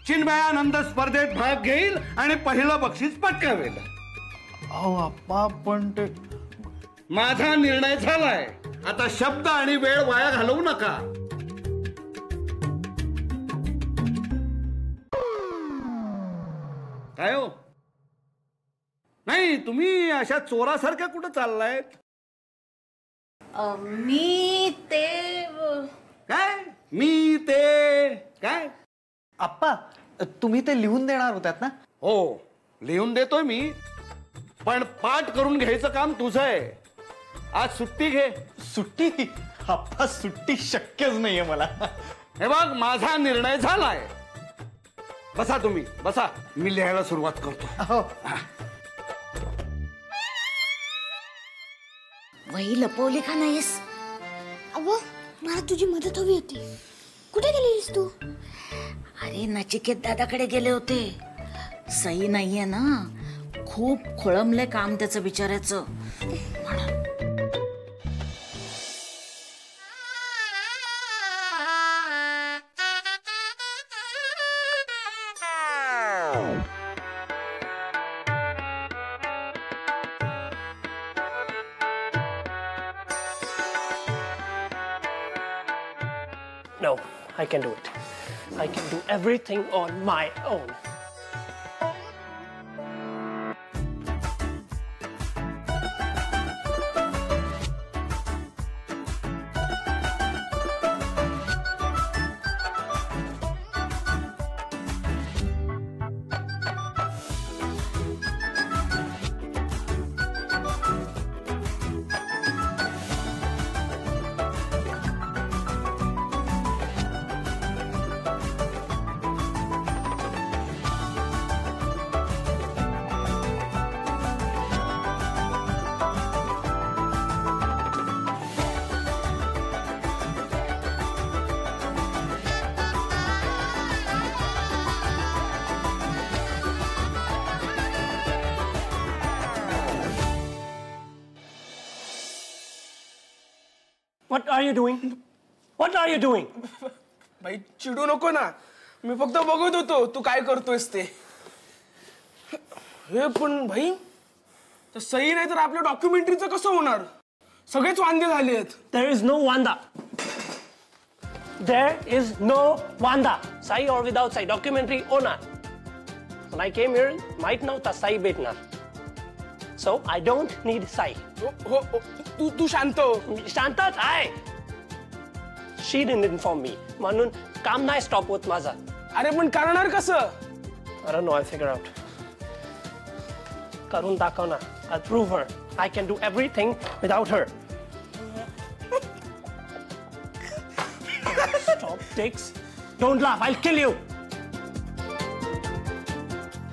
चिन्मयानंद स्पर्धेत भाग घेईल आणि पहिलं बक्षीस पटकावेल. अहो आप्पा, पण ते माझा निर्णय झालाय. आता शब्द आणि वेळ वाया घालवू नका. काय हो? नाही, तुम्ही अशा चोरासारख्या कुठं चाललायत? मी ते काय मी ते काय? आप्पा, तुम्ही ते लिहून देणार होतात ना? हो, लिहून देतोय मी, पण पाठ करून घ्यायचं काम तुझं आहे. आज सुट्टी घे. सुट्टी? आप्पा, सुट्टी शक्यच नाहीये मला. हे बघ, माझा निर्णय झालाय. बसा तुम्ही, बसा. मी लिहायला सुरुवात करतो. वही लपवली का नाहीस? अगं, मला तुझी मदत हवी होती. कुठे गेलीस तू? अरे, नचिकेत दादाकडे गेले होते. सही नाहीये ना, खूप खोळंबले काम त्याचं बिचारायचं. No, I can do it. I can do everything on my own. What are you doing? What are you doing? भाई, चिडू नको ना. मी फक्त बघत होतो तू काय करतोयस ते. हे पण भाई, तर सही नाही तर आपल्या डॉक्युमेंटरीचं कसं होणार? सगळेच वांदे झालेत. There is no Wanda. There is no Wanda. Sai or without Sai, documentary or not. When I came here, माहित नव्हता Sai भेटणार. So I don't need Sai. हो, तू शांत हो. शांतच आहे. She didn't inform me. म्हणून काम नाही स्टॉप होत माझा. अरे पण करणार कसं? I don't know, I'll figure out. करून दाखव ना. I'll prove her. I can do everything without her. Stop, Dix. Don't laugh, I'll kill you.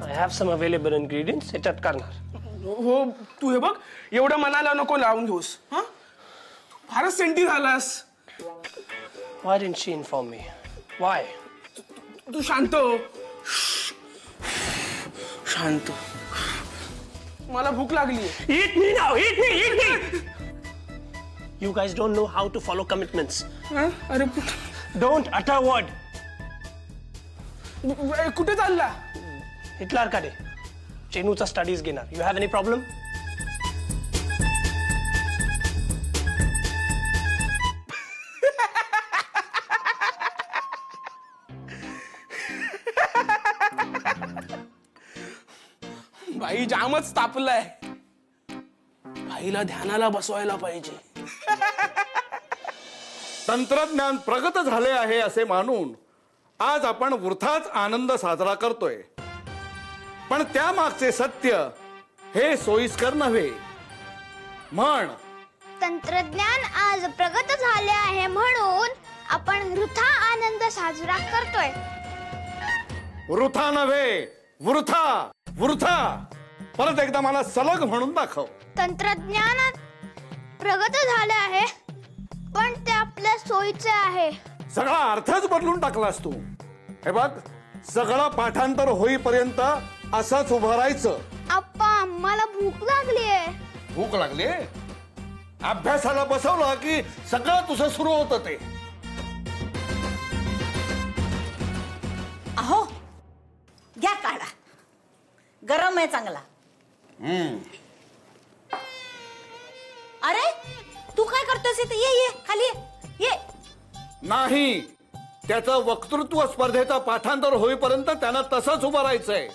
I have some available ingredients. ह्याच्यात करणार. हो, तू हे बघ, एवढं मनाला नको लावून घेऊस. हा, फारच सेंटी झालास. Why didn't she inform me? Why? तू शांत हो. शांत. मला भूक लागली. Eat me now! Eat me! Eat me! You guys don't know how to follow commitments. अरे Don't utter a word. कुठे चालला? हिटलरकडे. चेनूचा स्टडीज घेणार. You have any problem? भाई जामच तापलाय. भाईला ध्यानाला बसवायला पाहिजे. तंत्रज्ञान प्रगत झाले आहे असे मानून आज आपण वृथाच आनंद साजरा करतोय. पण त्यामागचे सत्य हे सोयीस्कर नव्हे. म्हण, तंत्रज्ञान आज प्रगत झाले आहे म्हणून आपण वृथा आनंद साजरा करतोय. वृथा नव्हे, वृथा. वृथा. परत एकदा मला सलग म्हणून दाखव. तंत्रज्ञानात प्रगत झाले आहे पण ते आपल्या सोयीचे आहे. सगळा अर्थच बदलून टाकलास तू. हे बघ, सगळं पाठांतर होईपर्यंत असंच उभं राहायचं. आप्पा, मला भूक लागलीये. भूक लागली? अभ्यासाला बसवलं की सगळं तुझं सुरू होतं ते. अहो, घ्या काढा, गरम आहे चांगला. अरे तू काय करतोस इथे? ये ये खाली ये. नाही, त्याचं वक्तृत्व स्पर्धेचा पाठांतर होईपर्यंत त्यानं तसंच उभं राहायचंय.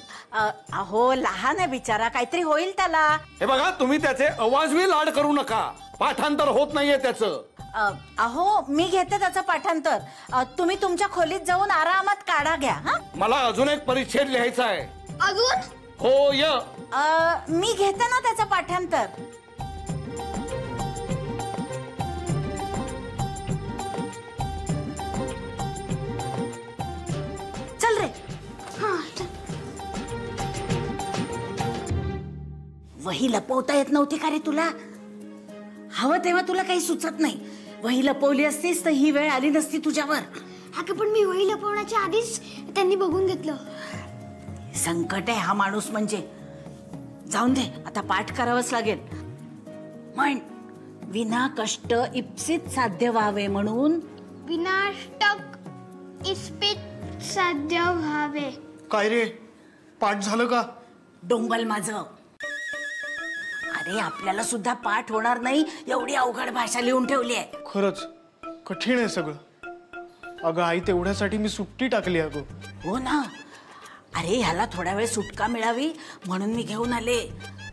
अहो लहान आहे बिचारा, काहीतरी होईल त्याला. हे बघा, तुम्ही त्याचे अवाजवी लाड करू नका. पाठांतर होत नाहीये त्याचं. अहो मी घेते त्याचं पाठांतर. तुम्ही तुमच्या खोलीत जाऊन आरामात काढा घ्या. हा, मला अजून एक परिच्छेद लिहायचा आहे. अजून हो य. मी घेते ना त्याचं पाठांतर. चल रे. वही लपवता येत नव्हती का रे तुला? हवं तेव्हा तुला काही सुचत नाही. वही लपवली असतीस तर ही वेळ आली नसती तुझ्यावर. अगं पण मी वही लपवण्याच्या आधीच त्यांनी बघून घेतलं. संकट आहे हा माणूस म्हणजे. जाऊन दे, आता पाठ करावंच लागेल. म्हण, विना कष्ट इप्सित साध्य व्हावे म्हणून. विनाष्टक इस्पित साध्य व्हावे. काय रे, पाठ झालं का? डोंबल माझं. अरे आपल्याला सुद्धा पाठ होणार नाही एवढी अवघड भाषा लिहून ठेवली आहे. खरंच कठीण आहे सगळं. अगं आई, तेवढ्यासाठी मी सुट्टी टाकली. अगं हो ना. अरे ह्याला थोडा वेळ सुटका मिळावी म्हणून मी घेऊन आले.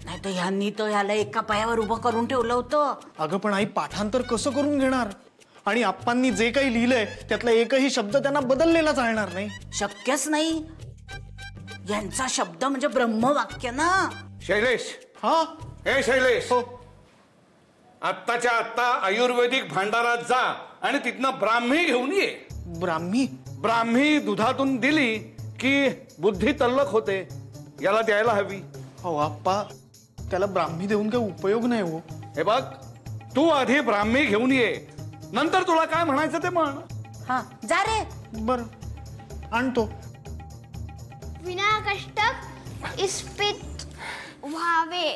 नाही तर ह्यांनी तर ह्याला एका पायावर उभं करून ठेवलं होतं. अगं पण आई, पाठांतर कसं करून घेणार? आणि आप्पांनी जे काही लिहिलंय त्यातला एकही शब्द त्यांना बदललेला चालणार नाही. शक्यच नाही. यांचा शब्द म्हणजे ब्रह्मवाक्य ना. शैलेश. हा. हे शैलेश, हो. आत्ताच्या आत्ता आयुर्वेदिक भांडारात जा आणि तिथनं ब्राह्मी घेऊन ये. ब्राह्मी? ब्राह्मी दुधातून दिली की बुद्धी तल्लख होते. याला द्यायला हवी. हो आप्पा, त्याला ब्राह्मी देऊन काही उपयोग नाही हो. हे बघ, तू आधी ब्राह्मी घेऊन ये, नंतर तुला काय म्हणायचं ते म्हण. हा जा रे. बर, आणतो. विना कष्टक इस्पित व्हावे.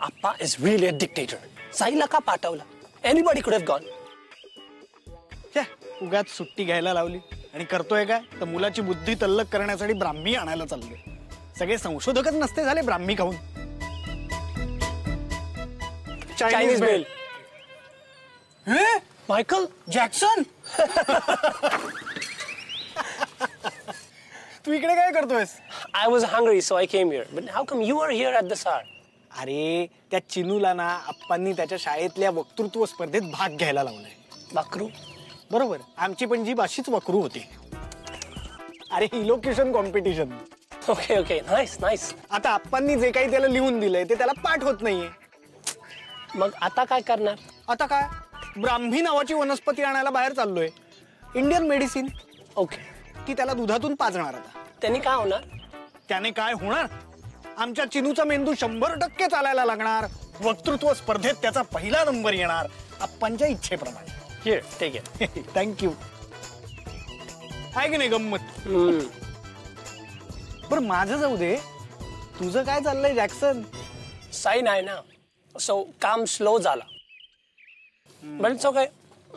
Appa is really a dictator. साईला का पाठवलं? Anybody could have gone. उगाच सुट्टी घ्यायला लावली आणि करतोय काय? तर मुलाची बुद्धी तल्लख करण्यासाठी ब्राह्मी आणायला चाललोय. सगळे संशोधकच नसते झाले ब्राह्मी खाऊन. Chinese bell. Michael Jackson. तू इकडे काय करतोयस? I was hungry, so I came here. But how come you are here at this hour? अरे त्या चिनूला ना आप्पांनी त्याच्या शाळेतल्या वक्तृत्व स्पर्धेत भाग घ्यायला लावलाय. बकरू? बरोबर, आमची पण जीभ अशीच वक्रू होती. अरे इलोक्युशन competition. Okay, okay. Nice, nice. आता आप्पांनी जे काही त्याला लिहून दिलंय ते त्याला पाठ होत नाहीये. मग आता काय करणार? आता काय, ब्राह्मी नावाची वनस्पती आणायला बाहेर चाललोय. Indian medicine. ओके. ती त्याला दुधातून पाजणार. आता त्यांनी काय होणार? त्याने काय होणार? आमच्या चिनूचा मेंदू 100% चालायला लागणार. वक्तृत्व स्पर्धेत त्याचा पहिला नंबर येणार, आप्पांच्या इच्छेप्रमाणे. Here, take it. थँक्यू. आहे की नाही गंमत? बरं माझं जाऊ दे, तुझं काय चाललंय जॅक्सन? साई नाही ना, so काम स्लो झाला. But it's okay.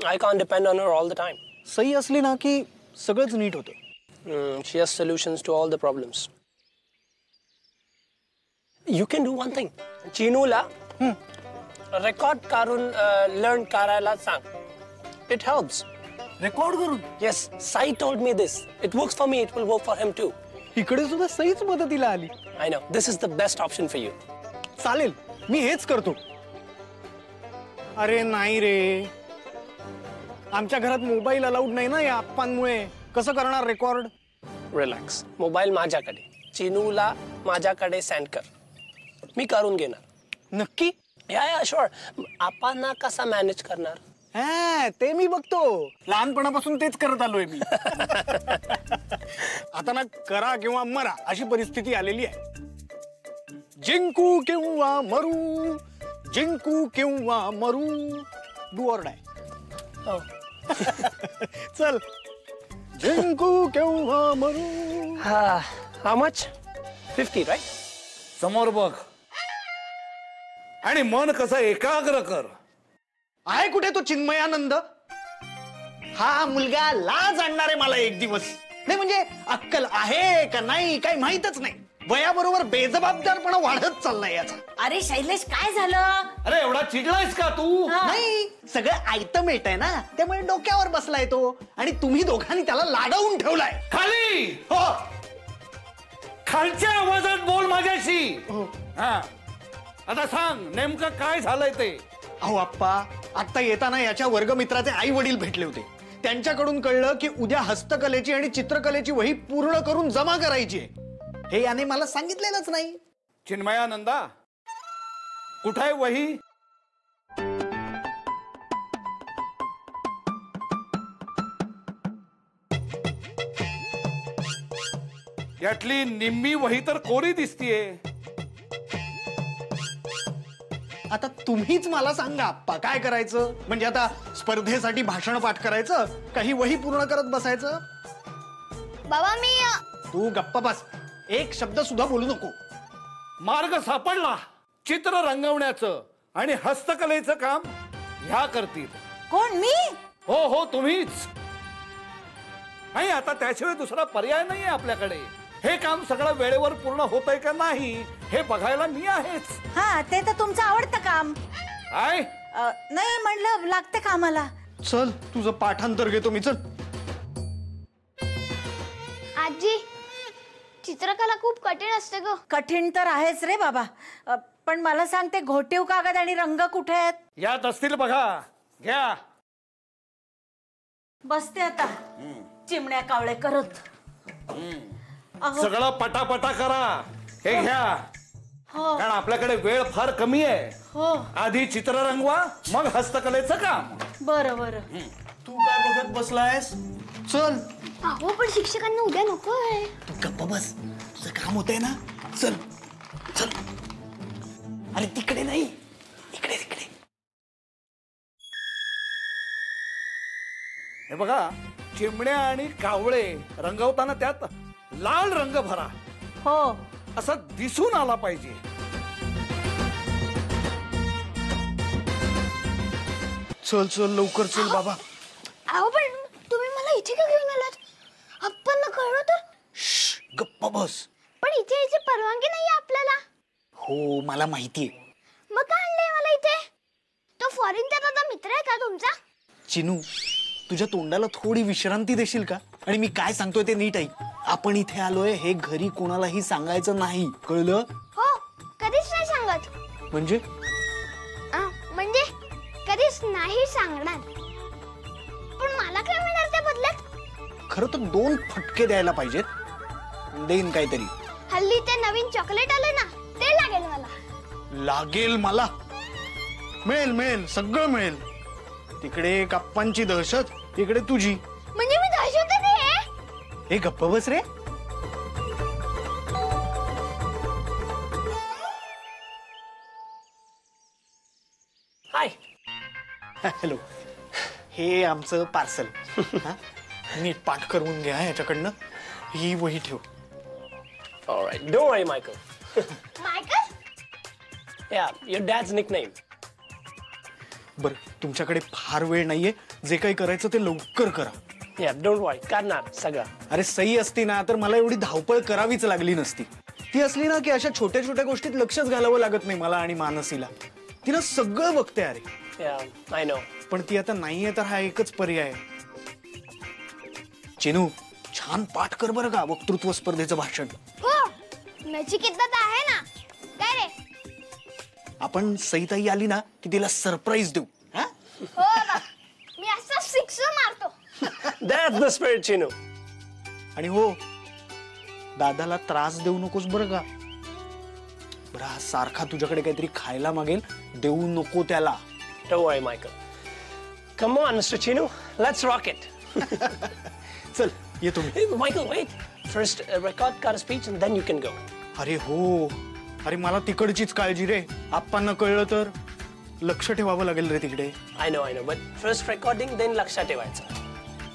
I can't depend on her all the time. सही असली ना की सगळंच नीट होतं. She has solutions to all the problems. You can do one thing. चिनूला रेकॉर्ड करून लर्न करायला सांग. It helps. रेकॉर्ड करून? Yes, Sai told me this. It works for me. It will work for him too. इकडे सुद्धा सहीच मदतीला आली. I know. This is the best option for you. चालेल, मी हेच करतो. अरे नाही रे, आमच्या घरात मोबाईल अलाउड नाही ना या आप्पांमुळे. कसं करणार रेकॉर्ड? Relax. मोबाईल माझ्याकडे. चिनूला माझ्याकडे सेंड कर. मी करून घेणार. नक्की? या शुअर. आपण कसा मॅनेज करणार? हा, ते मी बघतो. लहानपणापासून तेच करत आलोय मी. आता ना करा किंवा मरा अशी परिस्थिती आलेली आहे. जिंकू किंवा मरू, जिंकू किंवा मरू, डू ऑर डाय. चल, जिंकू किंवा मरू. How much? 50, right? समोर बघ आणि मन कसं एकाग्र कर. आहे कुठे तो चिन्मयानंद? हा मुलगा लाज आणणार आहे मला एक दिवस. नाही म्हणजे अक्कल आहे का नाही काही माहितच नाही. वयाबरोबर बेजबाबदारपणा वाढत चाललाय याचा. अरे शैलेश काय झालं? अरे एवढा चिडलायस का तू? नाही सगळं आयतं मिळत आहे ना त्यामुळे डोक्यावर बसलाय तो. आणि तुम्ही दोघांनी त्याला लाडवून ठेवलाय. खाली हो खालच्या आवाजात बोल माझ्याशी. हो. हा आता सांग नेमकं काय झालंय ते. अहो आप्पा आता येताना याच्या वर्गमित्राचे आई वडील भेटले होते. त्यांच्याकडून कळलं की उद्या हस्तकलेची आणि चित्रकलेची वही पूर्ण करून जमा करायची आहे. हे याने मला सांगितलेलंच नाही. चिन्मयानंदा कुठाय वही? यातली निम्मी वही तर कोरी दिसतीये. आता तुम्हीच मला सांगा आप्पा काय करायचं. म्हणजे आता स्पर्धेसाठी भाषण पाठ करायचं काही वही पूर्ण करत बसायचं. बाबा मी तू गप्पा बस. एक शब्द सुद्धा बोलू नको. मार्ग सापडला. चित्र रंगवण्याचं आणि हस्तकलेचं काम ह्या करतील. कोण? मी? हो हो तुम्हीच. नाही आता त्याशिवाय दुसरा पर्याय नाहीये आपल्याकडे. हे काम सगळं वेळेवर पूर्ण होतंय का नाही हे बघायला मी आहेच. हा ते तर तुमचं आवडतं काम. काय? नाही म्हणलं लागते कामाला. चल तुझं पाठांतर घेतो मी. चल. आजी चित्रकला खूप कठीण असते ग. कठीण तर आहेच रे बाबा. पण मला सांग ते घोटीव कागद आणि रंग कुठे आहेत? यात असतील बघा. घ्या. बसते आता चिमण्या कावळे करत. अहो, सगळं पटापटा करा. हे घ्या. हो कारण आपल्याकडे वेळ फार कमी आहे. हो आधी चित्र रंगवा मग हस्तकलेचं काम. बरं बरं. तू काय बघत बसलायस? चल. अहो पण शिक्षकांना उद्या नको आहे. तू गप्प बस. तुझं काम होतंय ना. चल चल. अरे तिकडे नाही इकडे तिकडे. हे बघा चिमण्या आणि कावळे रंगवताना त्यात लाल रंग भरा. हो असं दिसून आला पाहिजे. चल चल लवकर चल बाबा. अहो पण तुम्ही मला इथे का घेऊन आलात? अप्पांना कळलं तर? गप्प बस. पण इथे याची परवानगी नाही आपल्याला. हो मला माहितीये. मग का आणलंय मला इथे? तो फॉरेनचा दादा मित्र आहे का तुमचा? चिनू तुझ्या तोंडाला थोडी विश्रांती देशील का. आणि मी काय सांगतोय ते नीट ऐक. आपण इथे आलोय हे घरी कोणालाही सांगायचं नाही कळलं. हो कधीच नाही सांगत. म्हणजे म्हणजे कधीच नाही सांगणार. पण मला काय मिळणार त्या बदल्यात? खरं तर 2 फटके द्यायला पाहिजेत. देईन काहीतरी. हल्ली ते नवीन चॉकलेट आले ना ते लागेल मला. लागेल मला. मिळेल मिळेल सगळं मिळेल. तिकडे गप्पांची दहशत इकडे तुझी. म्हणजे मी दहशतच आहे. हे गप्प बस रे. हाय. हॅलो. हे आमचं पार्सल. नीट पाठ करून घ्या याच्याकडनं. ही वही ठेव. All right. Don't worry, Michael. Michael Yeah, your dad's nickname. बरं तुमच्याकडे फार वेळ नाहीये. जे काही करायचं ते लवकर करा. Yeah, don't worry. करणार सगळं. अरे सही असती ना तर मला एवढी धावपळ करावीच लागली नसती. ती असली ना की अशा छोट्या छोट्या गोष्टीत लक्षच घालावं लागत नाही मला आणि मानसीला. तिला सगळं बघते अरे. Yeah, I know. पण ती आता नाहीये तर हा एकच पर्याय आहे. चिनू छान पाठ कर बरं का वक्तृत्व स्पर्धेचं भाषण. हो नचिकेत आहे ना. काय रे? आपण सईताई आली ना की तिला सरप्राईज देऊ. हा? हो बाबा. मी असा सिक्स मारतो. That's the spirit, Chinu. आणि हो दादाला त्रास देऊ नकोस बरं का. बरं हा सारखा तुझ्याकडे काहीतरी खायला मागेल. देऊ नको त्याला. Don't worry, Michael. Come on, Mr. Chinu. Let's rock it. चल येतो मी. Hey, Michael, wait. First, record got a speech and then you can go. अरे हो. अरे मला तिकडचीच काळजी रे. आप्पांना कळलं तर लक्ष ठेवावं लागेल रे तिकडे. I know. But first recording, then लक्षात ठेवायचं.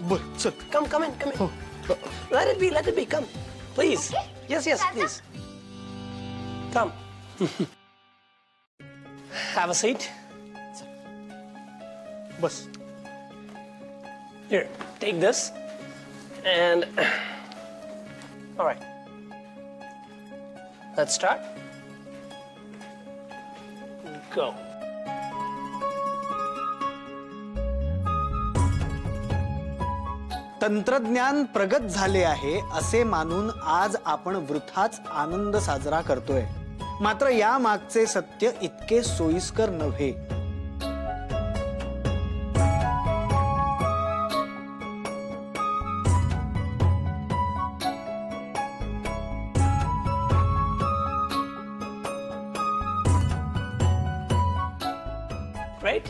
बर चल. Come in. हो. Let it be. Come. Please. Yes, please. Come. Have a seat. Bus. Here, take this. And all right. Let's start. Go. तंत्रज्ञान प्रगत झाले आहे असे मानून आज आपण वृथाच आनंद साजरा करतोय. मात्र या मागचे सत्य इतके सोयीस्कर नव्हे. Right?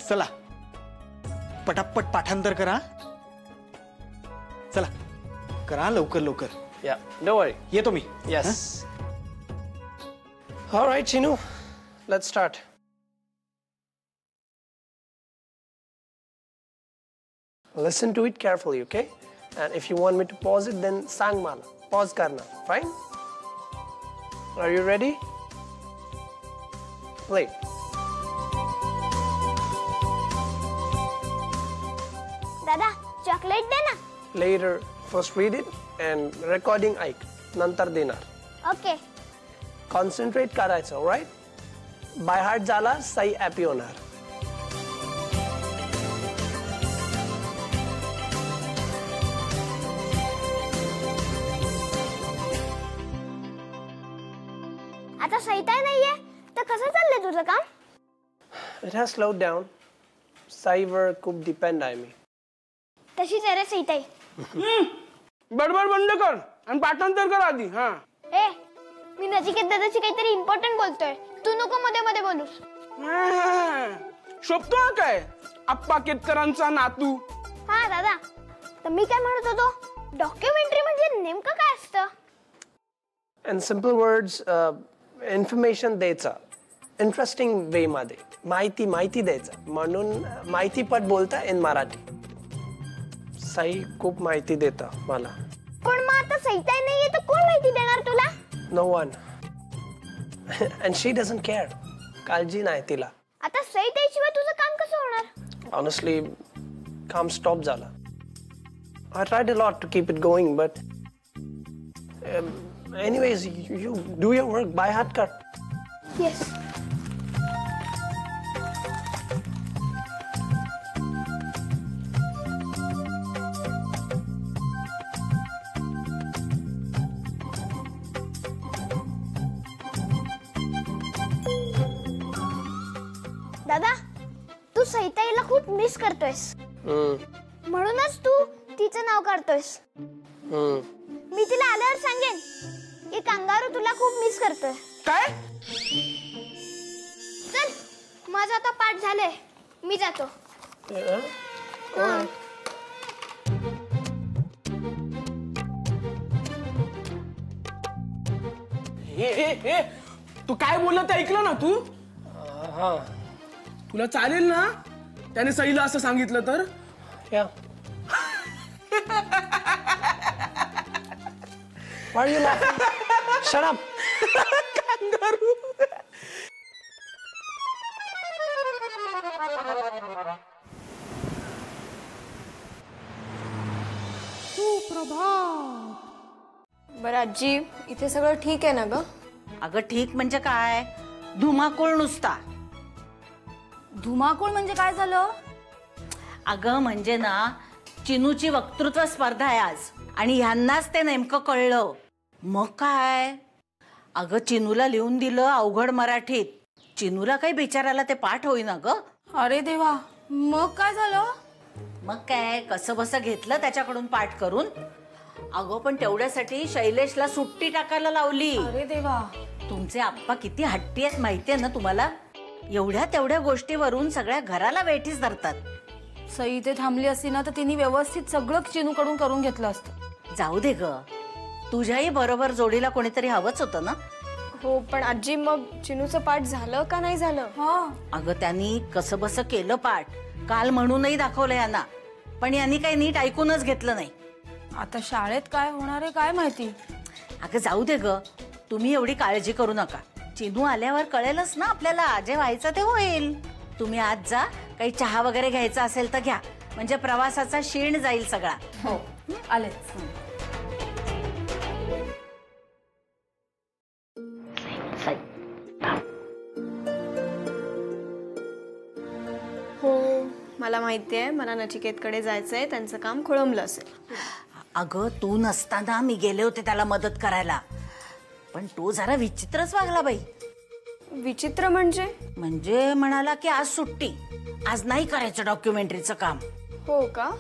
चला पटापट पाठांतर करा. चला करा लवकर लवकर. Yeah, don't worry. येतो मी. Yes. All right, Chinu, let's start. Listen to it carefully, okay? And if you want me to pause it, then sang mala. Pause karna, fine? Are you ready? Play. दादा chocolate दे ना. Later, first read it and recording ऐक. नंतर देणार. Okay. Concentrate करायचं, alright? By heart झाला, सही happy होणार. आता सहिताय नाहीये तर कसं चाललंय तुझं काम? It has slowed down. साईवर खूप डिपेंड आहे मी. तशीच आहे रे सहिताई. बडबड बंद कर आणि पाठांतर कर आधी. हा ए मी नचिकेत दादाची काहीतरी इम्पॉर्टंट बोलतोय. तू नको मध्ये मध्ये बोलूस. शोभतो हा काय आप्पा केतकरांचा नातू. हा दादा तर मी काय म्हणत होतो डॉक्युमेंटरी म्हणजे नेमकं काय असतं? In simple words, information द्यायचा इंटरेस्टिंग वे मध्ये. माहिती द्यायचा म्हणून माहितीपट बोलता इन मराठी. साई खूप माहिती देता मला. पण मग आता सहिताई नाहीये तर कोण माहिती देणार तुला? No one. And she doesn't care. काळजी नाही तिला. आता सहिताई शिवाय तुझं काम कसं होणार? Honestly, काम स्टॉप झाला. I tried a lot to keep it going, but anyways, you do your work by heart कर. Yes. दादा तू सहिताईला खूप मिस करतोयस. म्हणूनच तू तिचं नाव काढतोयस. मी तिला आल्यावर सांगेन की कांगारू तुला खूप मिस करतोय. काय? चल माझा आता पाठ झाले मी जातो. हे तू काय बोलला ते ऐकलं ना तू? हा. तुला चालेल ना त्याने सईला असं सांगितलं तर? Yeah. Why are you laughing? Shut up. Kangaroo. बरं आजी इथे सगळं ठीक आहे ना ग? अगं ठीक म्हणजे काय धुमाकूळ नुसता. धुमाकूळ म्हणजे काय झालं? अगं म्हणजे ना चिनूची वक्तृत्व स्पर्धा आहे आज आणि ह्यांनाच ते नेमकं कळलं. मग काय अगं चिनूला लिहून दिलं अवघड मराठीत. चिनूला काही बिचारायला ते पाठ होईना ग. अरे देवा मग काय झालं? मग काय कसं बसं घेतलं त्याच्याकडून पाठ करून. अगं पण तेवढ्यासाठी शैलेशला सुट्टी टाकायला लावली. अरे देवा. तुमचे आप्पा किती हट्टी आहेत माहितीये ना तुम्हाला. एवढ्या तेवढ्या गोष्टीवरून सगळ्या घराला वेठीस धरतात. सई इथे थांबली असती ना तर तिने व्यवस्थित सगळं चिनूकडून करून घेतलं असतं. जाऊ दे ग तुझ्याही बरोबर जोडीला कोणीतरी हवंच होतं ना. हो पण आजी मग चिनूचं पाठ झालं का नाही झालं? हा अगं त्यांनी कसं बसं केलं पाठ. काल म्हणूनही दाखवलं यांना पण यांनी काही नीट ऐकूनच घेतलं नाही. आता शाळेत काय होणार आहे काय माहिती. अगं जाऊ दे ग तुम्ही एवढी काळजी करू नका. चिनू आल्यावर कळेलच ना आपल्याला जे व्हायचं ते होईल. तुम्ही आज जा काही चहा वगैरे घ्यायचा असेल तर घ्या म्हणजे प्रवासाचा शीण जाईल सगळा. हो आलेच. हो मला माहिती आहे, मला नचिकेतकडे जायचंय, त्यांचं काम खोळंबलं असेल. अगं तू नसताना मी गेले होते त्याला मदत करायला, पण तो जरा विचित्रच वागला बाई. विचित्र म्हणजे? म्हणजे म्हणाला की आज सुट्टी, आज नाही करायचं डॉक्युमेंटरीचं काम. हो का?